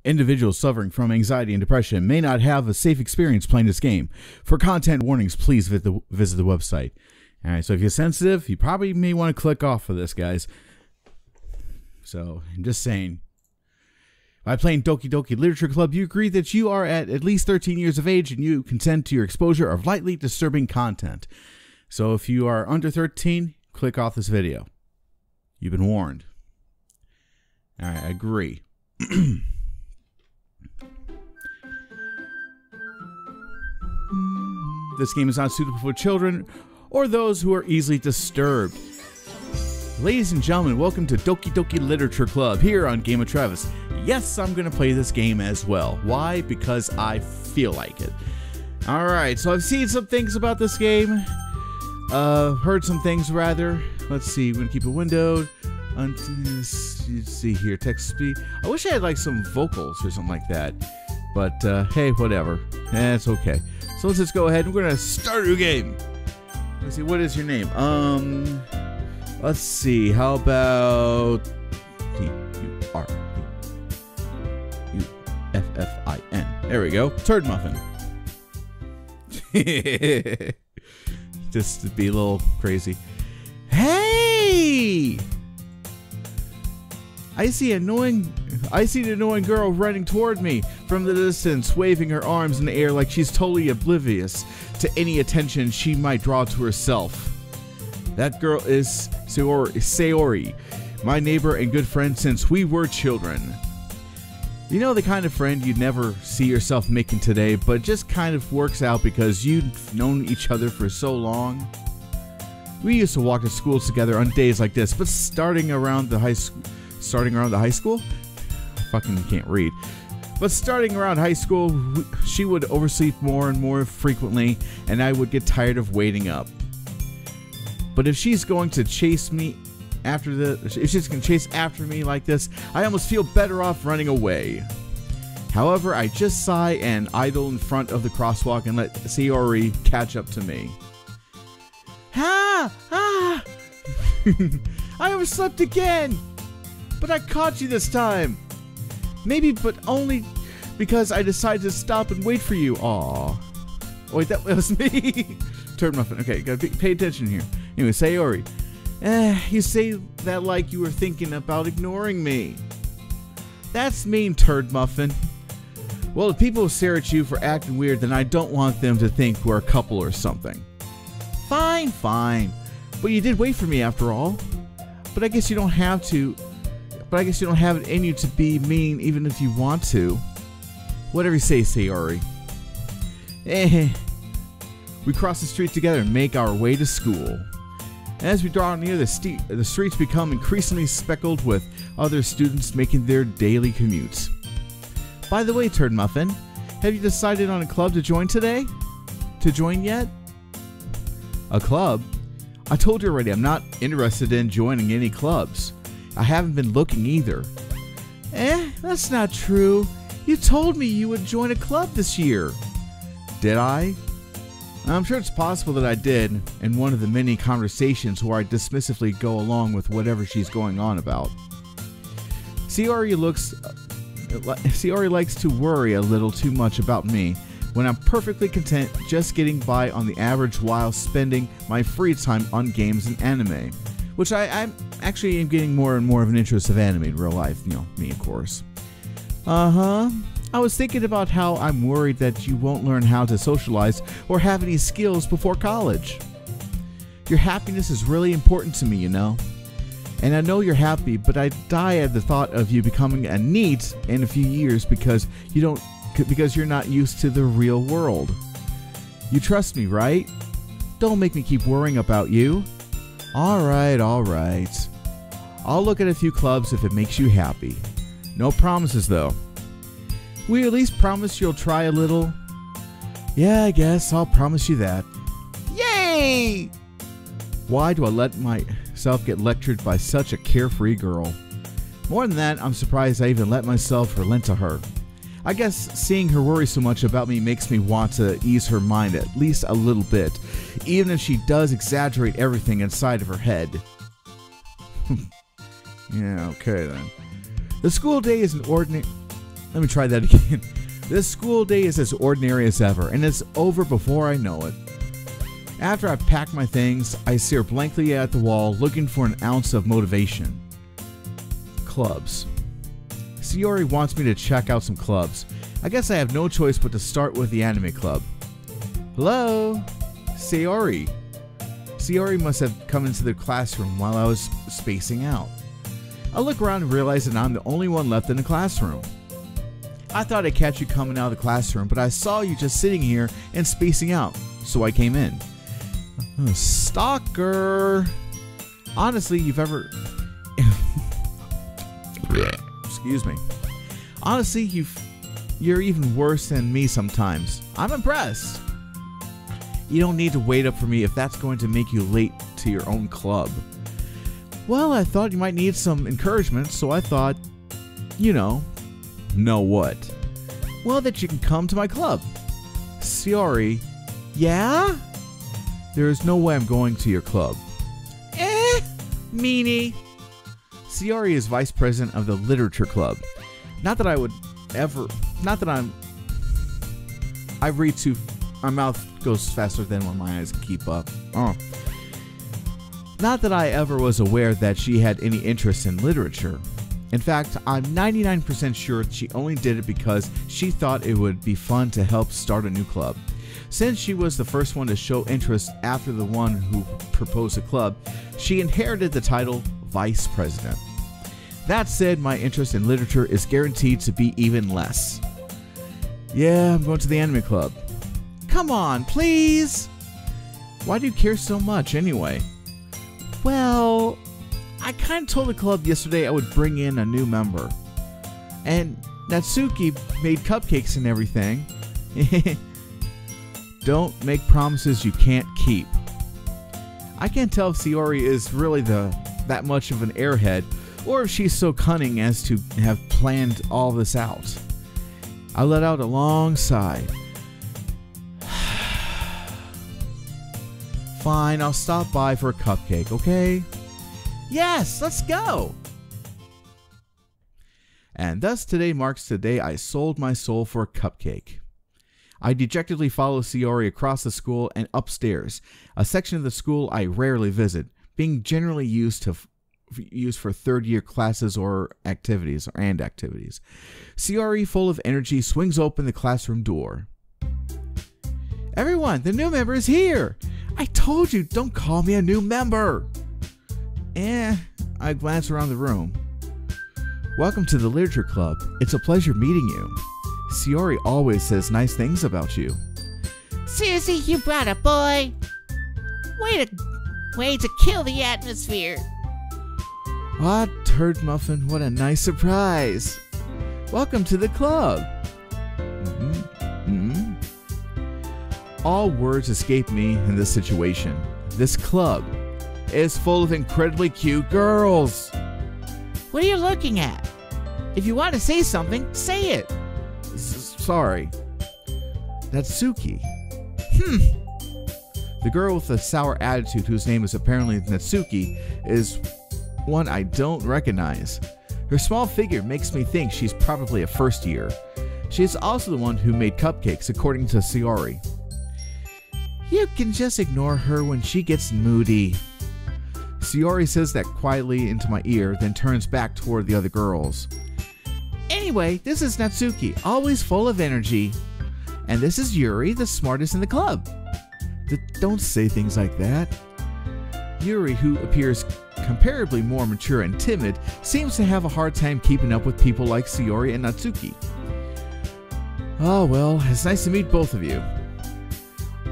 Individuals suffering from anxiety and depression may not have a safe experience playing this game. For content warnings, please visit the website. Alright, so if you're sensitive, you probably may want to click off of this, guys. So, I'm just saying. By playing Doki Doki Literature Club, you agree that you are at least 13 years of age and you consent to your exposure of lightly disturbing content. So if you are under 13, click off this video. You've been warned. Alright, I agree. This game is not suitable for children or those who are easily disturbed. Ladies and gentlemen, welcome to Doki Doki Literature Club here on Game of Travis. Yes, I'm going to play this game as well. Why? Because I feel like it. Alright, so I've seen some things about this game. Heard some things rather. Let's see, we're going to keep it windowed. Let's see here, text speed. I wish I had like some vocals or something like that. But hey, whatever. It's okay. So let's just go ahead and we're going to start a game. Let's see, what is your name? Let's see, how about T-U-R-U-F-F-I-N. There we go. Turd Muffin. Just to be a little crazy. Hey! I see an annoying girl running toward me from the distance, waving her arms in the air like she's totally oblivious to any attention she might draw to herself. That girl is Sayori, my neighbor and good friend since we were children. You know, the kind of friend you'd never see yourself making today, but it just kind of works out because you've known each other for so long. We used to walk to school together on days like this, but starting around the high school, fucking can't read. But starting around high school, she would oversleep more and more frequently, and I would get tired of waiting up. But if she's going to chase me if she's going to chase after me like this, I almost feel better off running away. However, I just sigh and idle in front of the crosswalk and let Sayori catch up to me. I overslept again! But I caught you this time! Maybe, but only because I decided to stop and wait for you. Aww. Oh, wait, that was me! Turd Muffin. Okay, gotta pay attention here. Anyway, Sayori. You say that like you were thinking about ignoring me. That's mean, Turd Muffin. Well, if people stare at you for acting weird, then I don't want them to think we're a couple or something. Fine, fine. But you did wait for me after all. But I guess you don't have to. But I guess you don't have it in you to be mean even if you want to. Whatever you say, Sayori. We cross the street together and make our way to school. As we draw near, the streets become increasingly speckled with other students making their daily commutes. By the way, Turd Muffin, have you decided on a club to join today? To join yet? A club? I told you already, I'm not interested in joining any clubs. I haven't been looking either. That's not true. You told me you would join a club this year. Did I? I'm sure it's possible that I did in one of the many conversations where I dismissively go along with whatever she's going on about. Sayori likes to worry a little too much about me when I'm perfectly content just getting by on the average while spending my free time on games and anime. Which I'm actually am getting more and more of an interest of anime in real life. You know, me of course. I was thinking about how I'm worried that you won't learn how to socialize or have any skills before college. Your happiness is really important to me, you know. And I know you're happy, but I die at the thought of you becoming a NEET in a few years because you're not used to the real world. You trust me, right? Don't make me keep worrying about you. Alright. I'll look at a few clubs if it makes you happy. No promises though. Will you at least promise you'll try a little? Yeah, I guess I'll promise you that. Yay! Why do I let myself get lectured by such a carefree girl? More than that, I'm surprised I even let myself relent to her. I guess seeing her worry so much about me makes me want to ease her mind at least a little bit, even if she does exaggerate everything inside of her head. Yeah, okay then. The school day is Let me try that again. This school day is as ordinary as ever, and it's over before I know it. After I pack my things, I stare blankly at the wall, looking for an ounce of motivation. Clubs. Sayori wants me to check out some clubs. I guess I have no choice but to start with the anime club. Hello? Sayori. Sayori must have come into the classroom while I was spacing out. I look around and realize that I'm the only one left in the classroom. I thought I'd catch you coming out of the classroom, but I saw you just sitting here and spacing out, so I came in. Oh, stalker! Honestly, you've ever... Excuse me. Honestly, you're even worse than me sometimes. I'm impressed. You don't need to wait up for me if that's going to make you late to your own club. Well, I thought you might need some encouragement, so I thought, you know what? Well, that you can come to my club. Sayori, yeah? There is no way I'm going to your club. Meanie. Sayori is vice president of the literature club. Not that I would ever, not that I read too, my mouth goes faster than when my eyes keep up. Oh. Not that I ever was aware that she had any interest in literature. In fact, I'm 99% sure she only did it because she thought it would be fun to help start a new club. Since she was the first one to show interest after the one who proposed the club, she inherited the title Vice President. That said, my interest in literature is guaranteed to be even less. Yeah, I'm going to the anime club. Come on, please! Why do you care so much anyway? Well, I kind of told the club yesterday I would bring in a new member. And Natsuki made cupcakes and everything. Don't make promises you can't keep. I can't tell if Sayori is really that much of an airhead, or if she's so cunning as to have planned all this out. I let out a long sigh. Fine, I'll stop by for a cupcake, okay? Yes, let's go! And thus today marks the day I sold my soul for a cupcake. I dejectedly follow Sayori across the school and upstairs, a section of the school I rarely visit, being generally used for third-year classes or activities. Sayori, full of energy, swings open the classroom door. Everyone, the new member is here! I told you, don't call me a new member! I glance around the room. Welcome to the Literature Club. It's a pleasure meeting you. Sayori always says nice things about you. Susie, you brought a boy! Way to kill the atmosphere! Ah, Turd Muffin, what a nice surprise! Welcome to the club! All words escape me in this situation. This club is full of incredibly cute girls! What are you looking at? If you want to say something, say it! Sorry. Natsuki. The girl with the sour attitude, whose name is apparently Natsuki, is one I don't recognize. Her small figure makes me think she's probably a first year. She is also the one who made cupcakes, according to Sayori. You can just ignore her when she gets moody. Sayori says that quietly into my ear, then turns back toward the other girls. Anyway, this is Natsuki, always full of energy. And this is Yuri, the smartest in the club. Don't say things like that. Yuri, who appears comparably more mature and timid, seems to have a hard time keeping up with people like Sayori and Natsuki. Oh well, it's nice to meet both of you.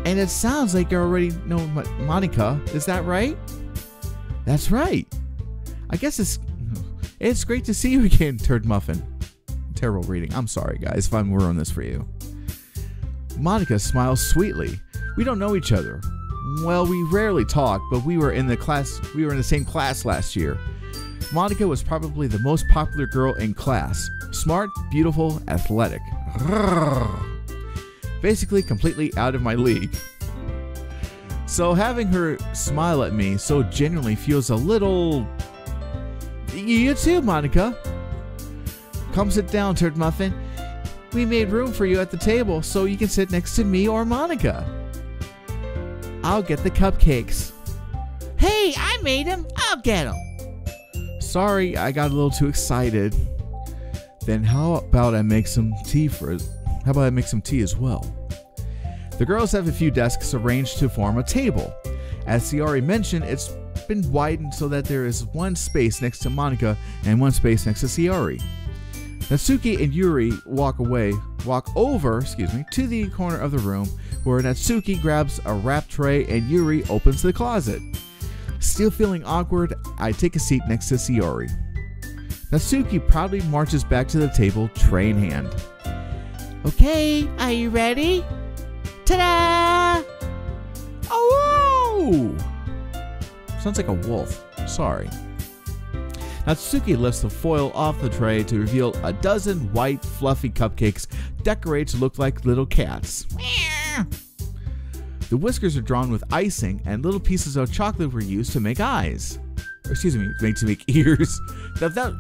And it sounds like you already know Monica, is that right? That's right. I guess it's great to see you again, Turd Muffin. Terrible reading. I'm sorry, guys, if I'm ruining this for you. Monica smiles sweetly. We don't know each other. Well, we rarely talk, but we were in the same class last year. Monica was probably the most popular girl in class. Smart, beautiful, athletic. Basically completely out of my league. So having her smile at me so genuinely feels a little... You too, Monica. Come sit down, Turd Muffin. We made room for you at the table so you can sit next to me or Monica. I'll get the cupcakes. Hey, I made them. I'll get them. Sorry, I got a little too excited. Then how about I make some tea as well? The girls have a few desks arranged to form a table. As Sayori mentioned, it's been widened so that there is one space next to Monica and one space next to Sayori. Natsuki and Yuri walk over to the corner of the room where Natsuki grabs a wrap tray and Yuri opens the closet. Still feeling awkward, I take a seat next to Sayori. Natsuki proudly marches back to the table, tray in hand. Okay, are you ready? Ta-da! Oh! Sounds like a wolf. Sorry. Natsuki lifts the foil off the tray to reveal a dozen white, fluffy cupcakes decorated to look like little cats. The whiskers are drawn with icing, and little pieces of chocolate were used to make eyes. Or, excuse me, to make ears. Whatever.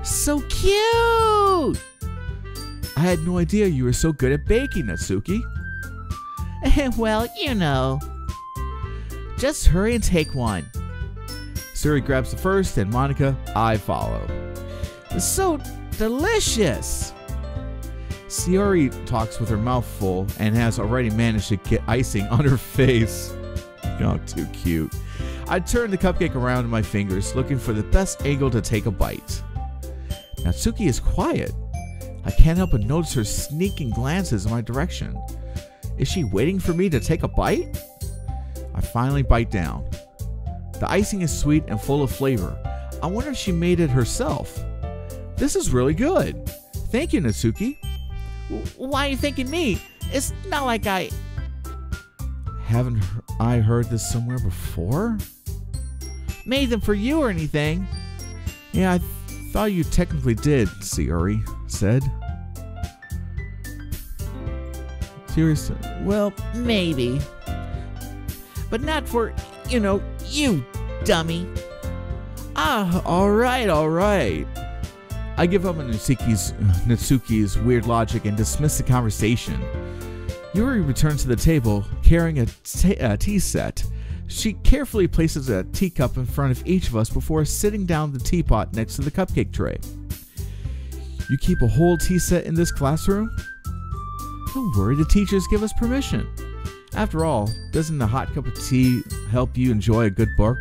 So cute! I had no idea you were so good at baking, Natsuki. Well, you know. Just hurry and take one. Sayori grabs the first, and Monica, I follow. So delicious! Sayori talks with her mouth full and has already managed to get icing on her face. Oh, too cute. I turn the cupcake around in my fingers, looking for the best angle to take a bite. Natsuki is quiet. I can't help but notice her sneaking glances in my direction. Is she waiting for me to take a bite? I finally bite down. The icing is sweet and full of flavor. I wonder if she made it herself. This is really good. Thank you, Natsuki. Why are you thanking me? It's not like Haven't I heard this somewhere before? Made them for you or anything. Yeah, I thought you technically did, Sayori said. Seriously? Well, maybe. But not for, you dummy. Alright. I give up on Natsuki's weird logic and dismiss the conversation. Yuri returns to the table, carrying a tea set. She carefully places a teacup in front of each of us before sitting down the teapot next to the cupcake tray. You keep a whole tea set in this classroom? Don't worry, the teachers give us permission. After all, doesn't a hot cup of tea help you enjoy a good book?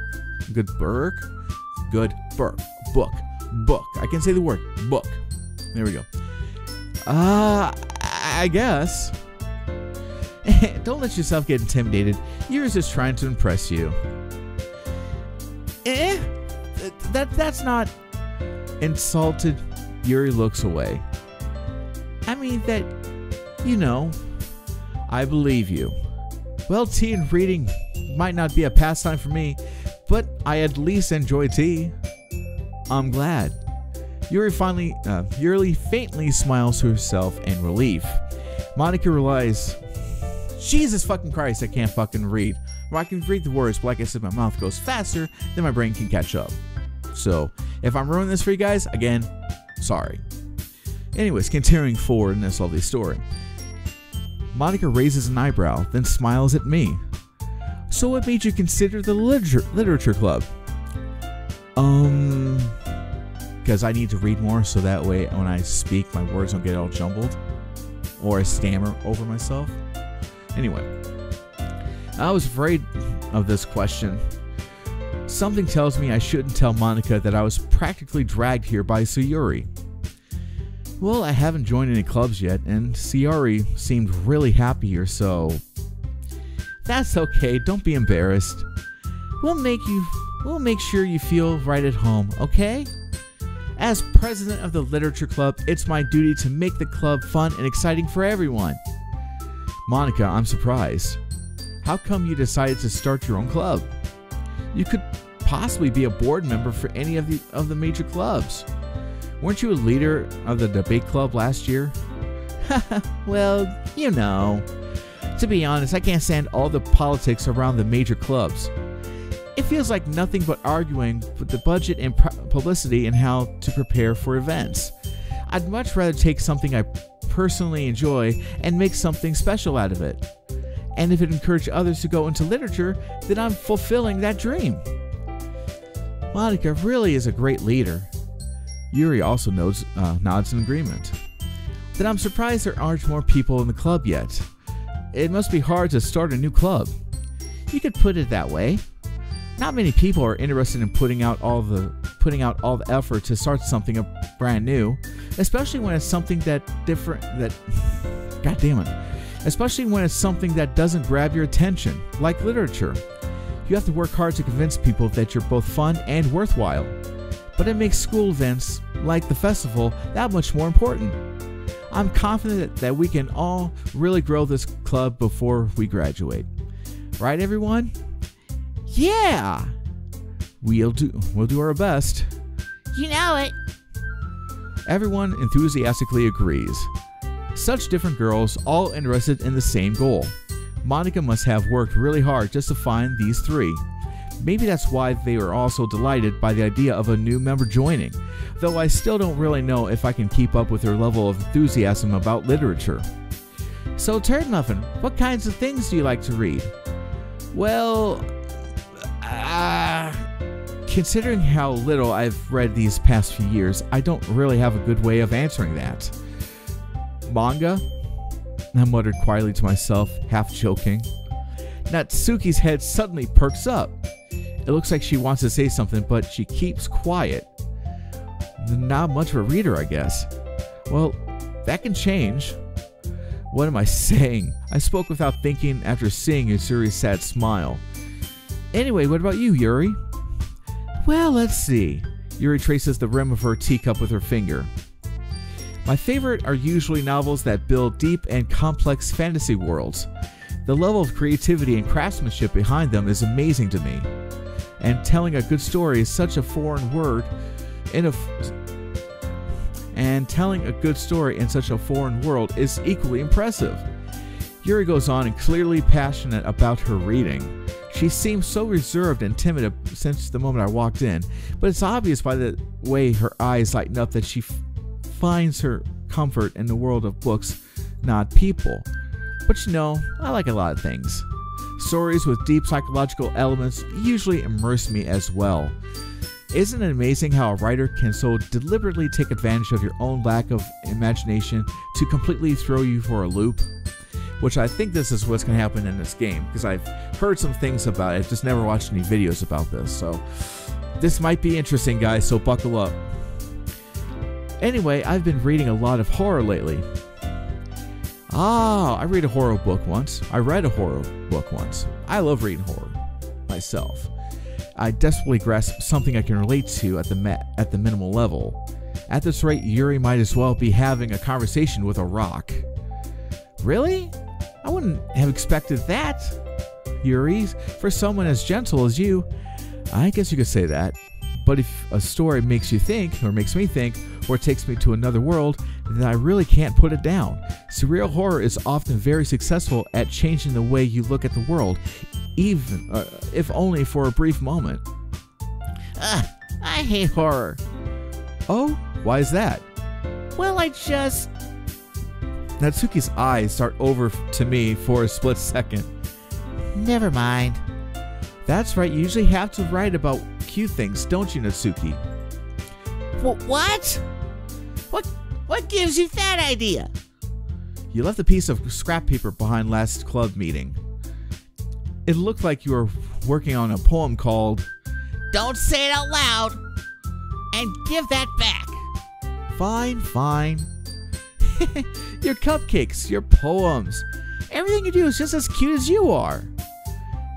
Book. I can say the word book. There we go. I guess. Don't let yourself get intimidated. Yuri's just trying to impress you. That's not... Insulted, Yuri looks away. I mean that, I believe you. Well, tea and reading might not be a pastime for me, but I at least enjoy tea. I'm glad. Yuri faintly smiles to herself in relief. Monica realizes, Jesus fucking Christ, I can't fucking read. Well, I can read the words, but like I said, my mouth goes faster than my brain can catch up. So, if I'm ruining this for you guys, again, sorry. Anyways, continuing forward in this lovely story. Monica raises an eyebrow, then smiles at me. So what made you consider the literature club? Because I need to read more so that way when I speak, my words don't get all jumbled. Or I stammer over myself. Anyway, I was afraid of this question. Something tells me I shouldn't tell Monica that I was practically dragged here by Sayori. Well, I haven't joined any clubs yet, and Sayori seemed really happy here, so... That's okay, don't be embarrassed. We'll make sure you feel right at home, okay? As president of the literature club, it's my duty to make the club fun and exciting for everyone. Monica, I'm surprised. How come you decided to start your own club? You could possibly be a board member for any of the major clubs. Weren't you a leader of the debate club last year? Well, To be honest, I can't stand all the politics around the major clubs. It feels like nothing but arguing with the budget and publicity and how to prepare for events. I'd much rather take something I personally enjoy and make something special out of it. And if it encouraged others to go into literature, then I'm fulfilling that dream. Monika really is a great leader. Yuri also nods in agreement. Then I'm surprised there aren't more people in the club yet. It must be hard to start a new club. You could put it that way. Not many people are interested in putting out all the effort to start something brand new, especially when it's something especially when it's something that doesn't grab your attention, like literature. You have to work hard to convince people that you're both fun and worthwhile. But it makes school events, like the festival, that much more important. I'm confident that we can all really grow this club before we graduate. Right, everyone? Yeah! We'll do our best. You know it. Everyone enthusiastically agrees. Such different girls, all interested in the same goal. Monika must have worked really hard just to find these three. Maybe that's why they were all so delighted by the idea of a new member joining, though I still don't really know if I can keep up with their level of enthusiasm about literature. So, Turd Muffin, what kinds of things do you like to read? Well, considering how little I've read these past few years, I don't really have a good way of answering that. Manga? I muttered quietly to myself, half joking. Natsuki's head suddenly perks up. It looks like she wants to say something, but she keeps quiet. Not much of a reader, I guess. Well, that can change. What am I saying? I spoke without thinking after seeing Yuri's sad smile. Anyway, what about you, Yuri? Well, let's see. Yuri traces the rim of her teacup with her finger. My favorite are usually novels that build deep and complex fantasy worlds. The level of creativity and craftsmanship behind them is amazing to me. And telling a good story is such a foreign word telling a good story in such a foreign world is equally impressive. Yuri goes on and clearly passionate about her reading. She seems so reserved and timid since the moment I walked in, but it's obvious by the way her eyes lighten up that she finds her comfort in the world of books, not people. But you know, I like a lot of things. Stories with deep psychological elements usually immerse me as well. Isn't it amazing how a writer can so deliberately take advantage of your own lack of imagination to completely throw you for a loop? Which I think this is what's going to happen in this game, because I've heard some things about it. I've just never watched any videos about this, so this might be interesting, guys, so buckle up. Anyway, I've been reading a lot of horror lately. I read a horror book once. I love reading horror myself. I desperately grasp something I can relate to at the minimal level. At this rate, Yuri might as well be having a conversation with a rock. Really? I wouldn't have expected that, Yuri. For someone as gentle as you, I guess you could say that. But if a story makes you think, or makes me think, or takes me to another world, then I really can't put it down. Surreal horror is often very successful at changing the way you look at the world, even if only for a brief moment. I hate horror. Oh? Why is that? Well, Natsuki's eyes start over to me for a split second. Never mind. That's right, you usually have to write about cute things, don't you, Natsuki? What? What gives you that idea? You left a piece of scrap paper behind last club meeting. It looked like you were working on a poem called... Don't say it out loud! And give that back! Fine. Your cupcakes, your poems. Everything you do is just as cute as you are.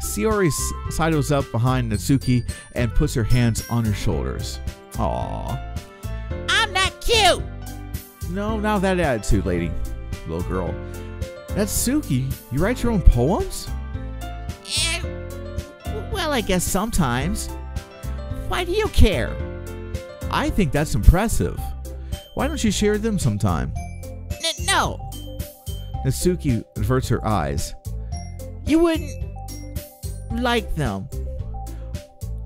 Shiori sidles up behind Natsuki and puts her hands on her shoulders. Aww. I'm not cute! No, not that attitude, little girl. Natsuki, you write your own poems? Well, I guess sometimes. Why do you care? I think that's impressive. Why don't you share them sometime? No. Natsuki averts her eyes. You wouldn't like them.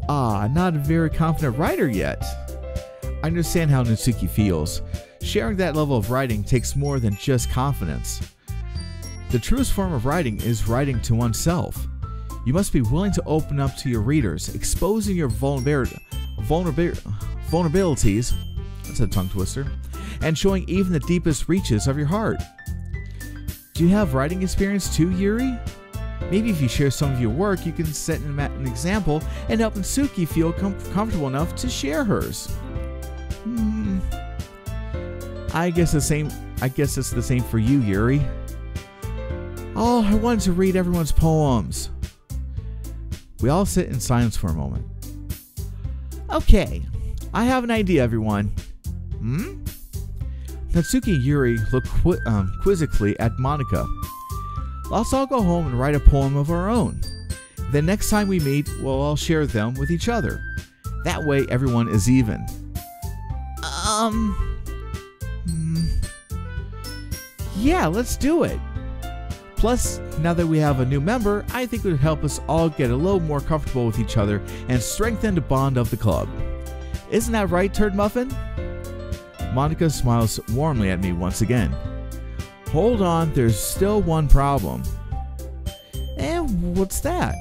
Not a very confident writer yet. I understand how Natsuki feels. Sharing that level of writing takes more than just confidence. The truest form of writing is writing to oneself. You must be willing to open up to your readers, exposing your vulnerabilities, that's a tongue twister, and showing even the deepest reaches of your heart. Do you have writing experience too, Yuri? Maybe if you share some of your work, you can set an example and help Natsuki feel comfortable enough to share hers. I guess it's the same for you, Yuri. Oh, I wanted to read everyone's poems. We all sit in silence for a moment. Okay, I have an idea, everyone. Natsuki and Yuri look quizzically at Monika. Let's all go home and write a poem of our own. The next time we meet, we'll all share them with each other. That way, everyone is even. Yeah, let's do it. Plus, now that we have a new member, I think it would help us all get a little more comfortable with each other and strengthen the bond of the club. Isn't that right, Turd Muffin? Monika smiles warmly at me once again. Hold on, there's still one problem. And what's that?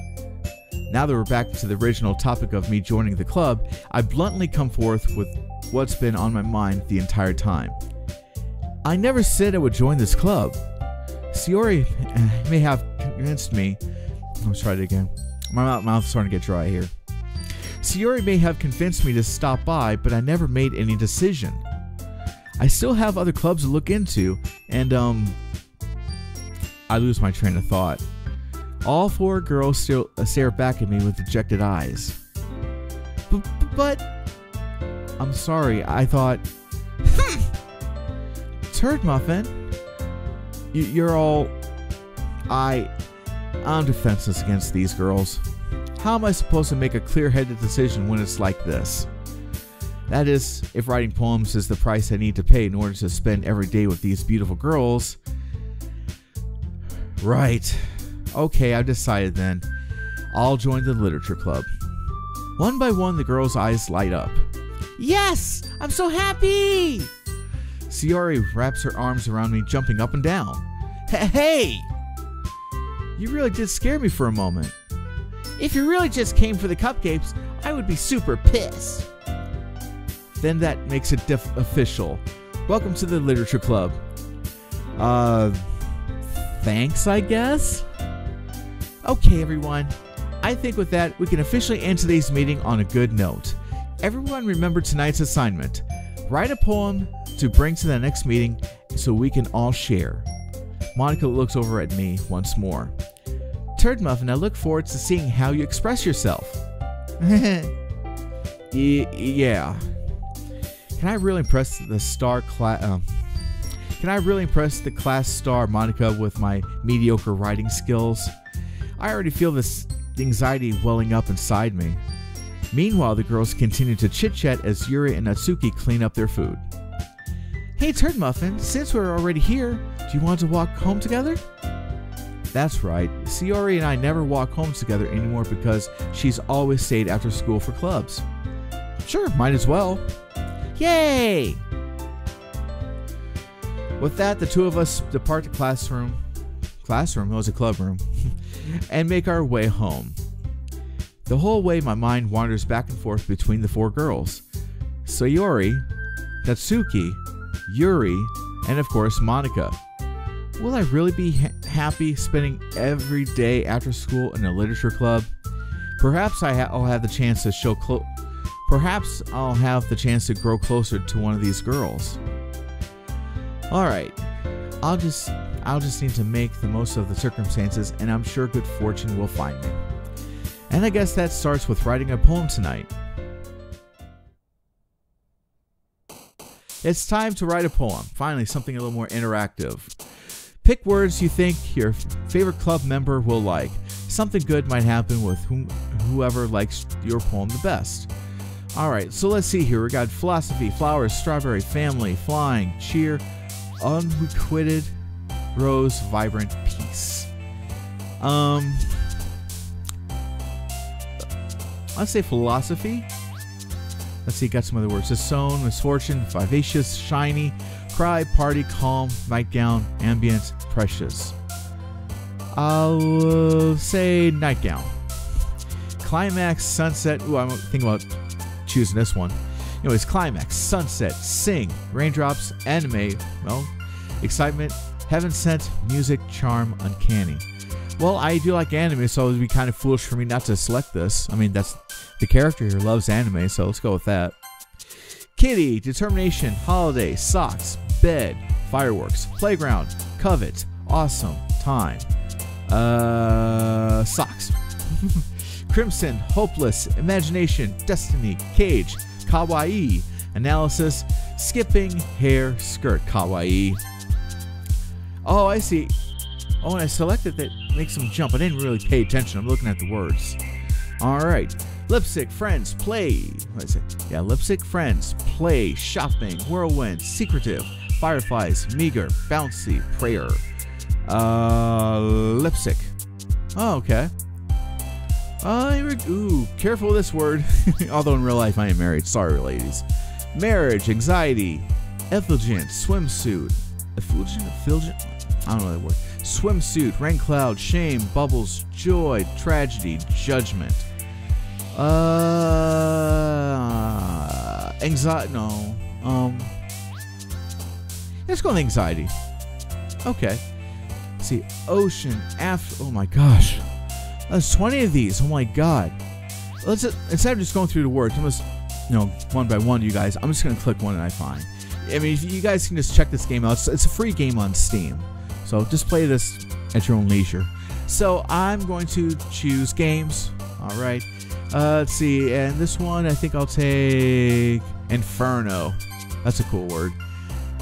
Now that we're back to the original topic of me joining the club, I bluntly come forth with what's been on my mind the entire time. I never said I would join this club. Sayori may have convinced me. Let's try it again. My mouth's starting to get dry here. Sayori may have convinced me to stop by, but I never made any decision. I still have other clubs to look into, and I lose my train of thought. All four girls still stare back at me with dejected eyes. But I'm sorry, I thought... Turd Muffin, you're all... I'm defenseless against these girls. How am I supposed to make a clear-headed decision when it's like this? That is, if writing poems is the price I need to pay in order to spend every day with these beautiful girls. Right. Okay, I've decided then. I'll join the literature club. One by one, the girls' eyes light up. Yes! I'm so happy! Sayori wraps her arms around me, jumping up and down. Hey! You really did scare me for a moment. If you really just came for the cupcakes, I would be super pissed. Then that makes it official. Welcome to the literature club. Thanks, I guess? Okay, everyone. I think with that, we can officially end today's meeting on a good note. Everyone remember tonight's assignment. Write a poem to bring to the next meeting so we can all share. Monika looks over at me once more. Turd Muffin, I look forward to seeing how you express yourself. Yeah. Can I really impress the class star Monika with my mediocre writing skills? I already feel this anxiety welling up inside me. Meanwhile, the girls continue to chit-chat as Yuri and Natsuki clean up their food. Hey Turd Muffin, since we're already here, do you want to walk home together? That's right, Sayori and I never walk home together anymore because she's always stayed after school for clubs. Sure, might as well. Yay! With that, the two of us depart the classroom, it was a club room, and make our way home. The whole way my mind wanders back and forth between the four girls. Sayori, Natsuki, Yuri, and of course Monika. Will I really be happy spending every day after school in a literature club? Perhaps I'll have the chance to Perhaps I'll have the chance to grow closer to one of these girls. Alright, I'll just need to make the most of the circumstances, and I'm sure good fortune will find me. And I guess that starts with writing a poem tonight. It's time to write a poem. Finally, something a little more interactive. Pick words you think your favorite club member will like. Something good might happen with whoever likes your poem the best. Alright, so let's see here. We got philosophy, flowers, strawberry, family, flying, cheer, unrequited, rose, vibrant, peace. Let's say philosophy. Let's see, got some other words. Disown, misfortune, vivacious, shiny, Cry, party, calm, nightgown, ambient, precious. I'll say nightgown. Climax, sunset. Ooh, I'm thinking about choosing this one. Anyways, climax, sunset, sing, raindrops, anime, well, excitement, heaven sent, music, charm, uncanny. Well, I do like anime, so it would be kind of foolish for me not to select this. I mean, that's the character here loves anime, so let's go with that. Kitty, determination, holiday, socks, bed, fireworks, playground, covet, awesome, time. Socks. Crimson, hopeless, imagination, destiny, cage, kawaii, analysis, skipping, hair, skirt, kawaii. Oh, I see. Oh, and I selected that makes them jump. I didn't really pay attention. I'm looking at the words. All right. Lipstick, friends, play. What is it? Yeah, lipstick, friends, play, shopping, whirlwind, secretive, fireflies, meager, bouncy, prayer. Lipstick. Oh, okay. Ooh, careful with this word. Although in real life I am married. Sorry, ladies. Marriage, anxiety, effulgent, swimsuit. Effulgent? I don't know that word. Swimsuit, rain cloud, shame, bubbles, joy, tragedy, judgment. Anxiety. No. Let's go with anxiety. Okay. Let's see, ocean, oh my gosh. There's 20 of these. Oh my god. Instead of just going through the words, I'm just, one by one, you guys, I'm just going to click one that I find. I mean, you guys can just check this game out. It's a free game on Steam. So just play this at your own leisure. So I'm going to choose games. All right. Let's see. And this one, I think I'll take Inferno. That's a cool word.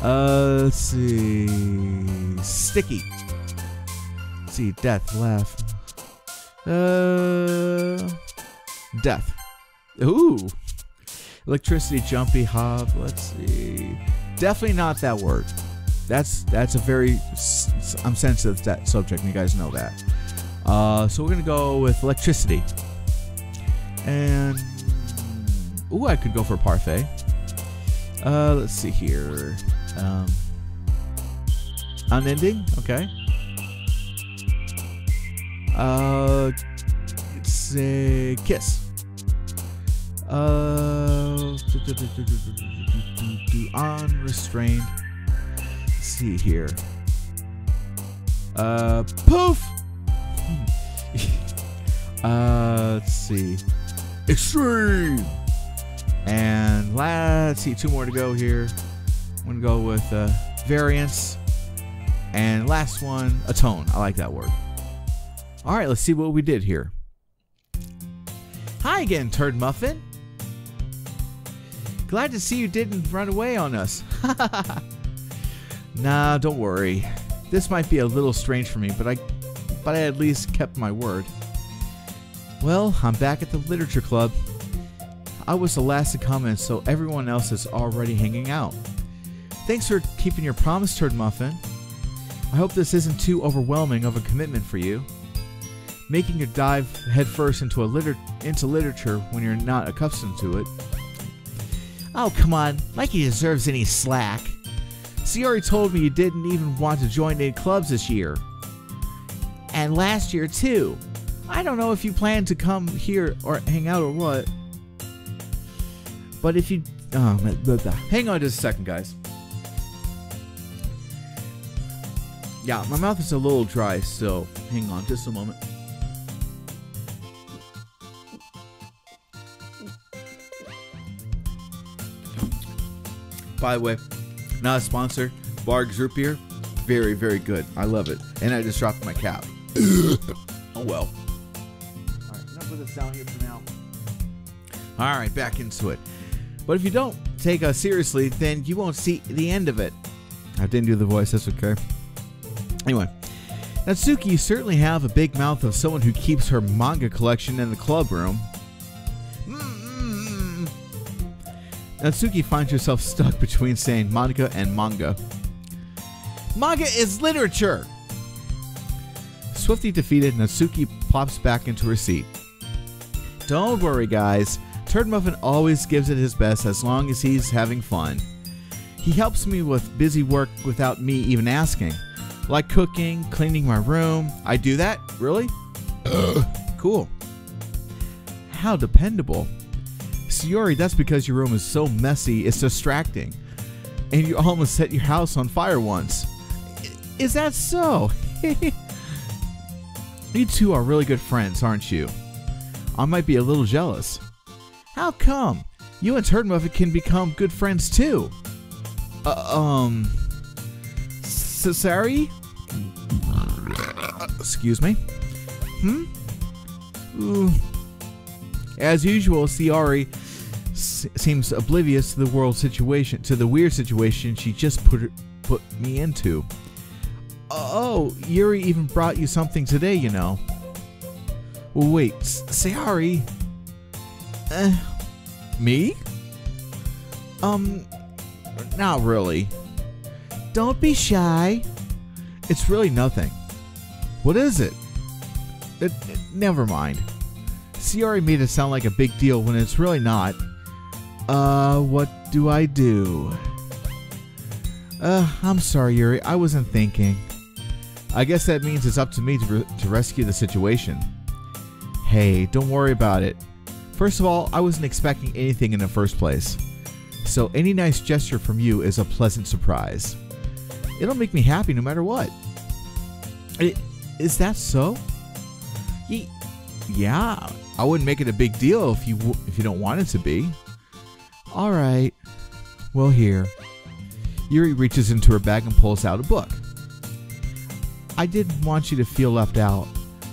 Let's see. Sticky. Let's see. Death. Laugh. Death. Ooh. Electricity, jumpy, hop. Let's see. Definitely not that word. That's a very I'm sensitive to that subject, and you guys know that. So we're gonna go with electricity. And ooh, I could go for parfait. Let's see here. Unending. Okay. Let's say kiss. Unrestrained. Let's see here. Poof. Let's see. Extreme. And let's see, 2 more to go here. I'm gonna go with variance. And last one, atone. I like that word. All right, let's see what we did here. Hi again, Turd Muffin. Glad to see you didn't run away on us. Nah, don't worry. This might be a little strange for me, but I at least kept my word. Well, I'm back at the literature club. I was the last to come in, so everyone else is already hanging out. Thanks for keeping your promise, Turd Muffin. I hope this isn't too overwhelming of a commitment for you. Making you dive headfirst into literature when you're not accustomed to it. Oh, come on. Mikey deserves any slack. So you already told me you didn't even want to join any clubs this year. And last year, too. I don't know if you plan to come here or hang out or what. But if you... hang on just a second, guys. Yeah, my mouth is a little dry, so hang on just a moment. By the way, not a sponsor. Barg's root beer, very, very good. I love it. And I just dropped my cap. Oh well. Alright, enough of this down here for now. Alright, back into it. But if you don't take us seriously, then you won't see the end of it. I didn't do the voice, that's okay. Anyway, Natsuki, you certainly have a big mouth of someone who keeps her manga collection in the club room. Natsuki finds herself stuck between saying manga and manga. Manga is literature! Swiftly defeated, Natsuki plops back into her seat. Don't worry, guys. Turd Muffin always gives it his best as long as he's having fun. He helps me with busy work without me even asking. Like cooking, cleaning my room. I do that? Really? Cool. How dependable. Sayori, that's because your room is so messy, it's distracting. And you almost set your house on fire once. Is that so? You two are really good friends, aren't you? I might be a little jealous. How come? You and Turd can become good friends too. Sorry? Excuse me? Ooh. As usual, Sayori seems oblivious to the weird situation she just put me into. Oh, Yuri even brought you something today, you know. Well, wait, Sayori? Me? Not really. Don't be shy. It's really nothing. What is it? Never mind. Sayori made it sound like a big deal when it's really not. What do I do? I'm sorry, Yuri. I wasn't thinking. I guess that means it's up to me to rescue the situation. Hey, don't worry about it. First of all, I wasn't expecting anything in the first place. So any nice gesture from you is a pleasant surprise. It'll make me happy no matter what. Is that so? Yeah, I wouldn't make it a big deal if you don't want it to be. All right. Well, here. Yuri reaches into her bag and pulls out a book. I didn't want you to feel left out,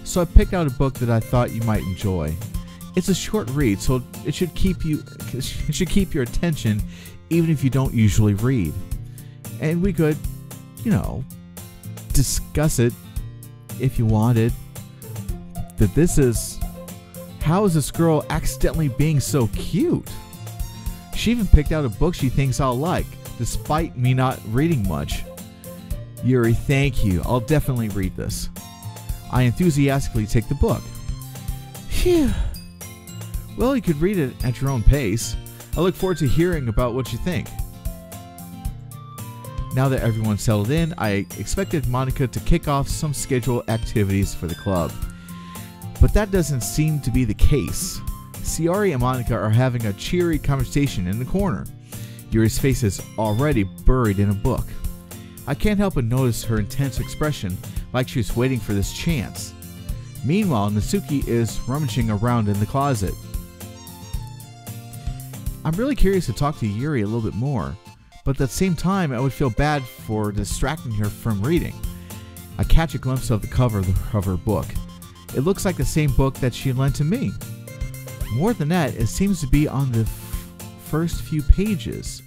so I picked out a book that I thought you might enjoy. It's a short read, so it should keep your attention even if you don't usually read. And we could, discuss it if you wanted. How is this girl accidentally being so cute? She even picked out a book she thinks I'll like, despite me not reading much. Yuri, thank you. I'll definitely read this. I enthusiastically take the book. Phew. Well, you could read it at your own pace. I look forward to hearing about what you think. Now that everyone's settled in, I expected Monica to kick off some scheduled activities for the club. But that doesn't seem to be the case. Sayori and Monica are having a cheery conversation in the corner. Yuri's face is already buried in a book. I can't help but notice her intense expression, like she's waiting for this chance. Meanwhile, Natsuki is rummaging around in the closet. I'm really curious to talk to Yuri a little bit more, but at the same time I would feel bad for distracting her from reading. I catch a glimpse of the cover of her book. It looks like the same book that she lent to me. More than that, it seems to be on the first few pages.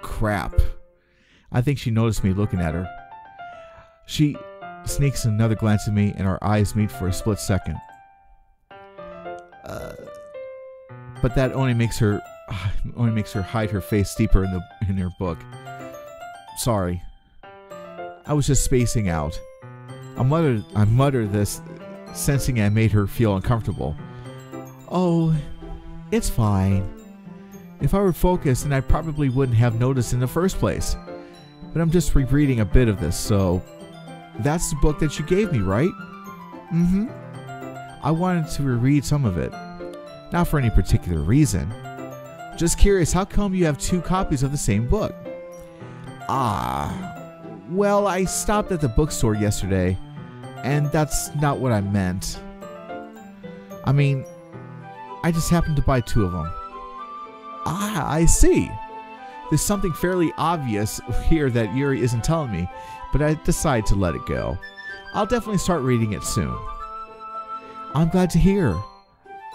Crap. I think she noticed me looking at her. She sneaks another glance at me and our eyes meet for a split second. But that only makes her hide her face deeper in her book. Sorry. I was just spacing out. I muttered this, sensing I made her feel uncomfortable. Oh, it's fine. If I were focused, then I probably wouldn't have noticed in the first place. But I'm just rereading a bit of this, so... That's the book that you gave me, right? Mm-hmm. I wanted to reread some of it. Not for any particular reason. Just curious, how come you have 2 copies of the same book? Well, I stopped at the bookstore yesterday, and that's not what I meant. I mean, I just happened to buy 2 of them. I see. There's something fairly obvious here that Yuri isn't telling me, but I decide to let it go. I'll definitely start reading it soon. I'm glad to hear.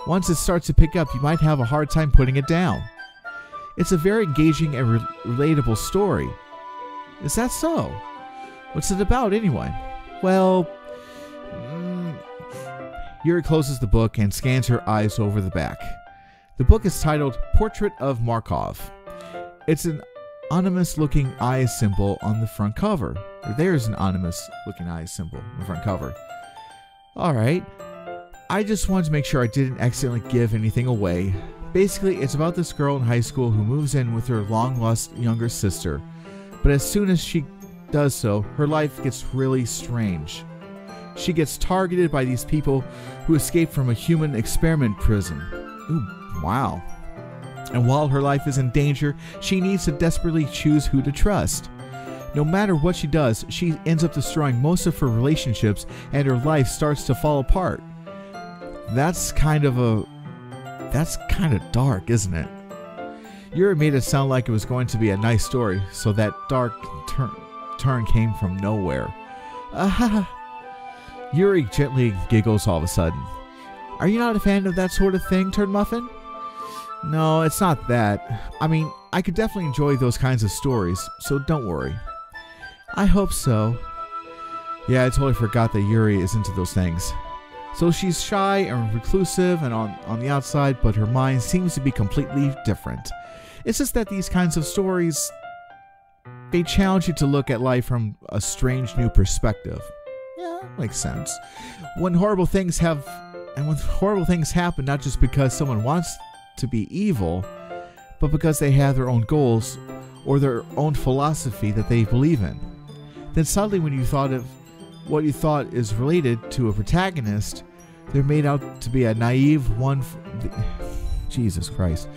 Once it starts to pick up, you might have a hard time putting it down. It's a very engaging and relatable story. Is that so? What's it about anyway? Well, Yuri closes the book and scans her eyes over the back. The book is titled Portrait of Markov. It's an ominous-looking eye symbol on the front cover. There's an ominous-looking eye symbol on the front cover. Alright. I just wanted to make sure I didn't accidentally give anything away. Basically, it's about this girl in high school who moves in with her long-lost younger sister. But as soon as she does so, her life gets really strange. She gets targeted by these people who escaped from a human experiment prison. Ooh, wow. And while her life is in danger, she needs to desperately choose who to trust. No matter what she does, she ends up destroying most of her relationships and her life starts to fall apart. That's kind of dark, isn't it? Yuri made it sound like it was going to be a nice story, so that dark turn came from nowhere. Yuri gently giggles all of a sudden. Are you not a fan of that sort of thing, Turd Muffin? No, it's not that. I mean, I could definitely enjoy those kinds of stories, so don't worry. I hope so. Yeah, I totally forgot that Yuri is into those things. So she's shy and reclusive and on the outside, but her mind seems to be completely different. It's just that these kinds of stories, they challenge you to look at life from a strange new perspective. Yeah, makes sense. When horrible things happen, not just because someone wants to be evil, but because they have their own goals or their own philosophy that they believe in. Then suddenly when you thought of what you thought is related to a protagonist, they're made out to be a naive one. Jesus Christ.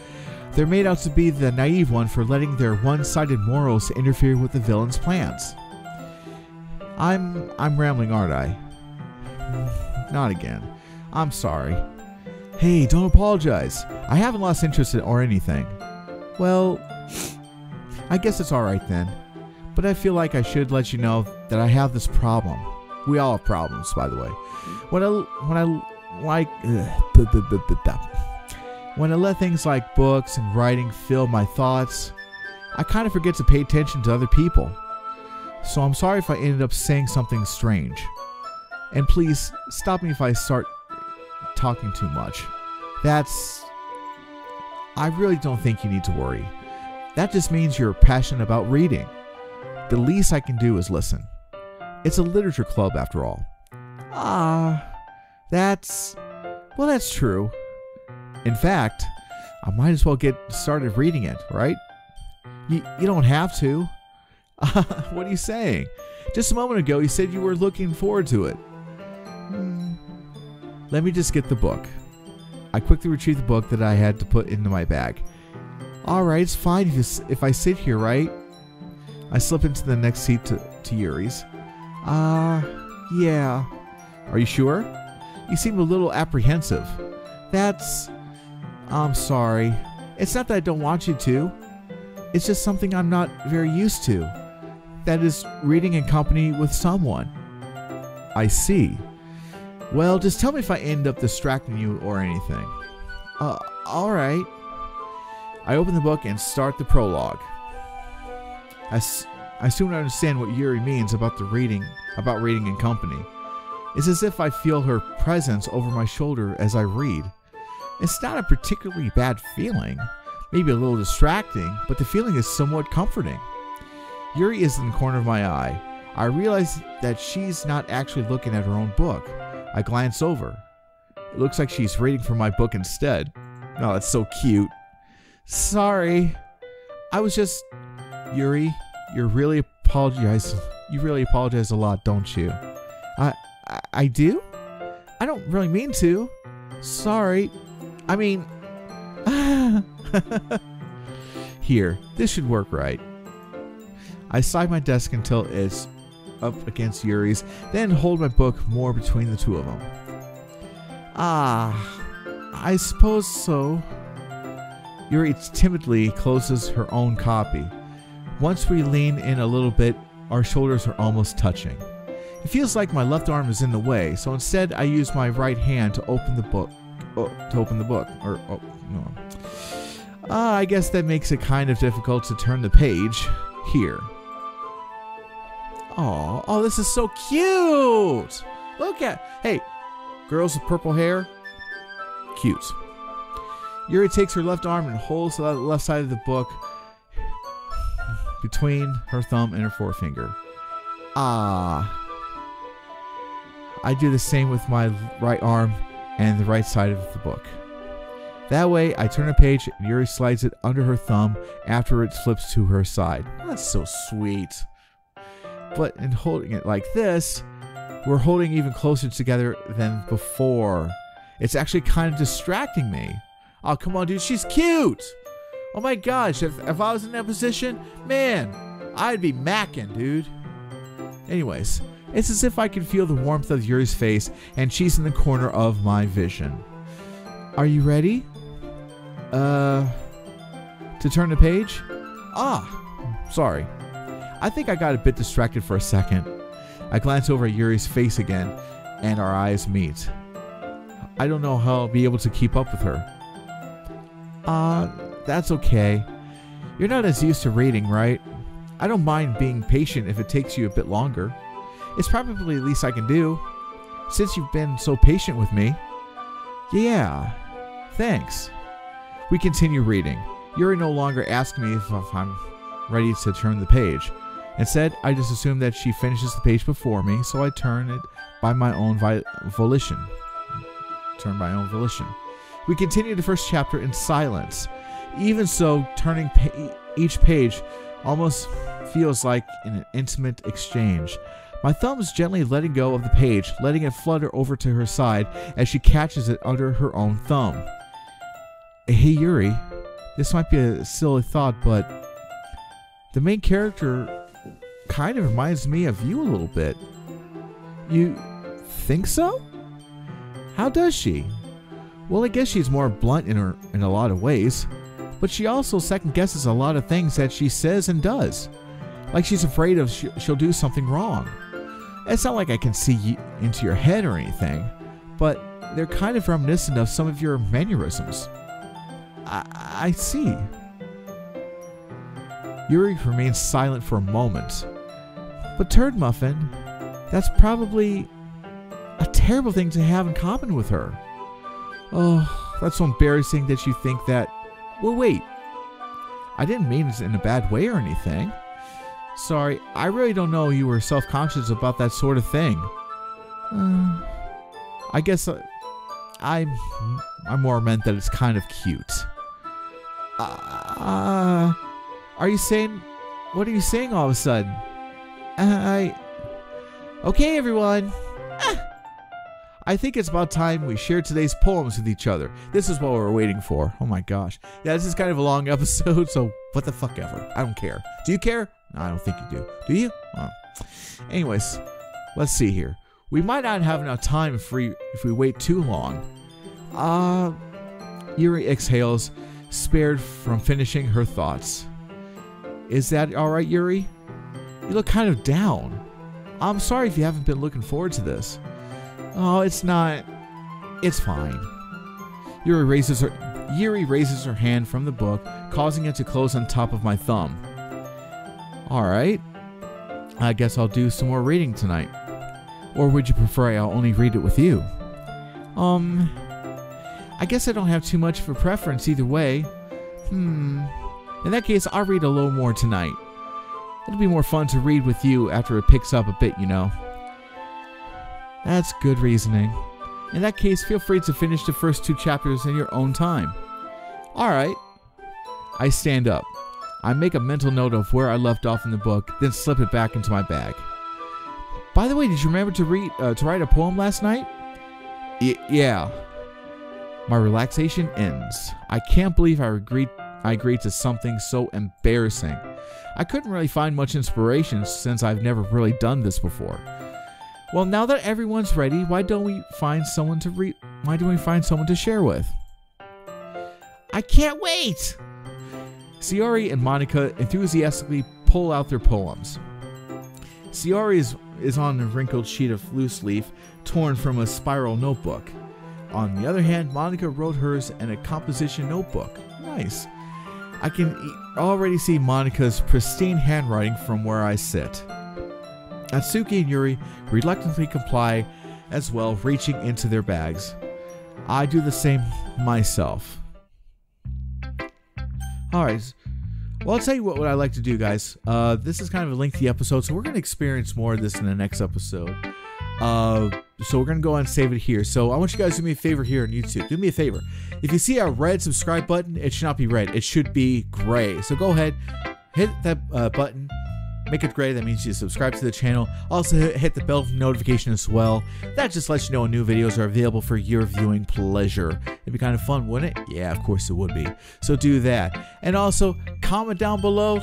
They're made out to be the naive one for letting their one-sided morals interfere with the villain's plans. I'm rambling, aren't I? Not again. I'm sorry. Hey, don't apologize. I haven't lost interest in or anything. Well, I guess it's alright then. But I feel like I should let you know that I have this problem. We all have problems, by the way. When I let things like books and writing fill my thoughts, I kind of forget to pay attention to other people. So I'm sorry if I ended up saying something strange. And please, stop me if I start talking too much. I really don't think you need to worry. That just means you're passionate about reading. The least I can do is listen. It's a literature club after all. That's true. In fact, I might as well get started reading it, right? You don't have to. What are you saying? Just a moment ago, you said you were looking forward to it. Let me just get the book. I quickly retrieve the book that I had to put into my bag. Alright, it's fine if I sit here, right? I slip into the next seat to Yuri's. Yeah. Are you sure? You seem a little apprehensive. I'm sorry. It's not that I don't want you to. It's just something I'm not very used to. That is, reading in company with someone. I see. Well, just tell me if I end up distracting you or anything. Alright. I open the book and start the prologue. I soon understand what Yuri means about reading in company. It's as if I feel her presence over my shoulder as I read. It's not a particularly bad feeling, maybe a little distracting, but the feeling is somewhat comforting. Yuri is in the corner of my eye. I realize that she's not actually looking at her own book. I glance over. It looks like she's reading from my book instead. Oh, that's so cute. Sorry. I was just... Yuri, you really apologize a lot, don't you? I do? I don't really mean to. Sorry. I mean... Here, this should work right. I slide my desk until it's up against Yuri's, then hold my book more between the two of them. I suppose so. Yuri timidly closes her own copy. Once we lean in a little bit, our shoulders are almost touching. It feels like my left arm is in the way, so instead I use my right hand to open the book. I guess that makes it kind of difficult to turn the page. Here. Oh, this is so cute! Look at... Hey, girls with purple hair? Cute. Yuri takes her left arm and holds the left side of the book between her thumb and her forefinger. I do the same with my right arm and the right side of the book. That way, I turn a page and Yuri slides it under her thumb after it flips to her side. That's so sweet. But in holding it like this, we're holding even closer together than before. It's actually kind of distracting me. Oh, come on, dude. She's cute. Oh, my gosh. If I was in that position, man, I'd be macking, dude. Anyways, it's as if I can feel the warmth of Yuri's face, and she's in the corner of my vision. Are you ready? To turn the page? Sorry. I think I got a bit distracted for a second. I glance over at Yuri's face again, and our eyes meet. I don't know how I'll be able to keep up with her. That's okay. You're not as used to reading, right? I don't mind being patient if it takes you a bit longer. It's probably the least I can do, since you've been so patient with me. Yeah, thanks. We continue reading. Yuri no longer asks me if I'm ready to turn the page. Instead, I just assume that she finishes the page before me, so I turn it by my own volition. We continue the first chapter in silence. Even so, turning each page almost feels like an intimate exchange. My thumb is gently letting go of the page, letting it flutter over to her side as she catches it under her own thumb. Hey Yuri, this might be a silly thought, but the main character kind of reminds me of you a little bit. You think so? How does she? Well, I guess she's more blunt in a lot of ways, but she also second guesses a lot of things that she says and does. Like she's afraid of she'll do something wrong. It's not like I can see into your head or anything, but they're kind of reminiscent of some of your mannerisms. I see. Yuri remains silent for a moment. But Turd Muffin, that's probably a terrible thing to have in common with her. Oh, that's so embarrassing that you think that. Well, wait. I didn't mean it in a bad way or anything. Sorry, I really don't know you were self-conscious about that sort of thing. I guess I more meant that it's kind of cute. Are you saying... What are you saying all of a sudden? Okay, everyone. I think it's about time we share today's poems with each other. This is what we're waiting for. Oh my gosh. Yeah, this is kind of a long episode, so what the fuck ever. I don't care. Do you care? No, I don't think you do. Do you? Oh. Anyways, let's see here. We might not have enough time if we wait too long. Yuri exhales, spared from finishing her thoughts. Is that alright, Yuri? You look kind of down. I'm sorry if you haven't been looking forward to this. Oh, it's not. It's fine. Yuri raises her hand from the book, causing it to close on top of my thumb. Alright. I guess I'll do some more reading tonight. Or would you prefer I'll only read it with you? I guess I don't have too much of a preference either way. In that case, I'll read a little more tonight. It'll be more fun to read with you after it picks up a bit, you know. That's good reasoning. In that case, feel free to finish the first 2 chapters in your own time. Alright. I stand up. I make a mental note of where I left off in the book, then slip it back into my bag. By the way, did you remember to write a poem last night? Yeah. My relaxation ends. I can't believe I agreed to something so embarrassing. I couldn't really find much inspiration since I've never really done this before. Well, now that everyone's ready, why don't we find someone to share with? I can't wait! Sayori and Monica enthusiastically pull out their poems. Sayori is on a wrinkled sheet of loose leaf torn from a spiral notebook. On the other hand, Monica wrote hers in a composition notebook. Nice. I can already see Monica's pristine handwriting from where I sit. Atsuki and Yuri reluctantly comply as well, reaching into their bags. I do the same myself. Alright, well, I'll tell you what I like to do, guys. This is kind of a lengthy episode, so we're going to experience more of this in the next episode. So we're gonna go ahead and save it here. So I want you guys to do me a favor here on YouTube. Do me a favor. If you see a red subscribe button, it should not be red. It should be gray. So go ahead, hit that button, make it gray. That means you subscribe to the channel. Also hit the bell notification as well. That just lets you know when new videos are available for your viewing pleasure. It'd be kind of fun, wouldn't it? Yeah, of course it would be. So do that. And also comment down below.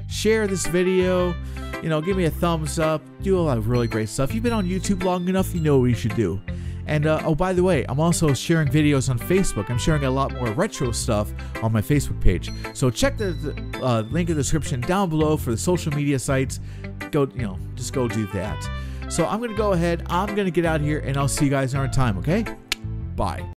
Share this video, you know, give me a thumbs up, do a lot of really great stuff. You've been on YouTube long enough, you know what you should do. And oh, by the way, I'm also sharing videos on Facebook. I'm sharing a lot more retro stuff on my Facebook page. So check the link in the description down below for the social media sites. Go, you know, just go do that. So I'm gonna go ahead, I'm gonna get out of here, and I'll see you guys another time, okay? Bye.